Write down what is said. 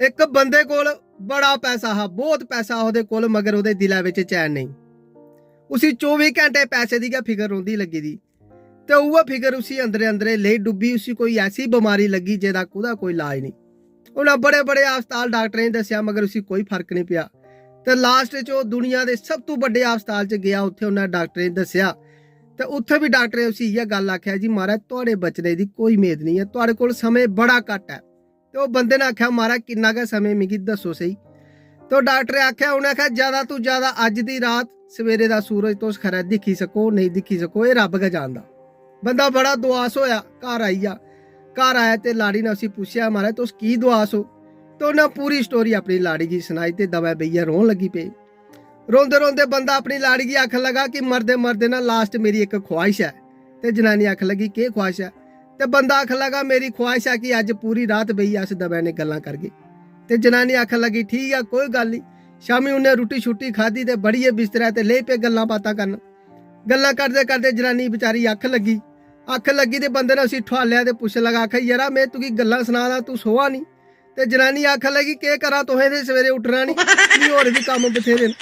एक बंदे कोल बड़ा पैसा हा, बहुत पैसा ओहदे कोल, मगर ओहदे दिला विच चैन नहीं। उसी 24 घंटे पैसे दी गै फिकर रौंदी लगी दी, ते उह फिकर उसी अंदरे अंदरे लेई डुब्बी। उसी कोई ऐसी बीमारी लगी जेदा कुदा कोई इलाज नहीं। उन्हें बड़े बड़े हस्पताल डॉक्टरें ने दस्सिया, मगर उसी कोई फर्क नहीं पिया। ते लास्ट च ओह दुनिया दे सब तो बड़े हस्पताल च गया। उत्थे उन्हें डॉक्टरें ने दस्सिया, ते उत्थे भी डॉक्टरें उसी इयै गल आख्या, जी महाराज तुहाडे बचने दी कोई उम्मीद नहीं है, तुहाडे कोल समय बड़ा घट है। ते ओह बंदे ने आख्या, महाराज किन्ना गै समय मिगी दस्सो सही। तो डॉक्टरें आख्या, उन्हें आख्या ज्यादा तो ज्यादा अज दी रात सवेरे दा सूरज तुस खरा दिक्खी सको नहीं दिक्खी सको, एह् रब गै जानदा। बंदा बड़ा दुआस होया, घर आई जा। घर आया ते लाड़ी ने उसी पुछया, महाराज तुस की दुआस हो? तो उन्हें पूरी स्टोरी अपनी लाड़ी की सुनाई ते दवै बेइयै रोन लगी पे। रोंदे रोंदे बंदा अपनी लाड़ी की आखन लगा कि मरदे मरदे ना लास्ट मेरी एक ख्वाहिश है। ते जनानी आखन लगी केह् ख्वाहिश है? ते बंदा आखन लगा मेरी ख्वाहिश है कि अज पूरी रात बेइयै अस दवै ने गल्लां करगे। ते जनानी आखन लगी ठीक है कोई गल नहीं। शामी उन्हें रुट्टी शुट्टी खाधी ते बड़िए बिस्तरै ते ले पे गल्लां बातां करन। गल्लां करदे करदे जनानी बेचारी अख लगी ते बंदे ने उसी ठुआलेआ ते पुछन लगा, आखा यारा मैं तुगी गल्लां सना दा, तू सोआ नहीं? ते जनानी आखन लगी केह् करां, तुसें ते सवेरे उट्ठना नहीं, होर भी कम्म बथेरे न।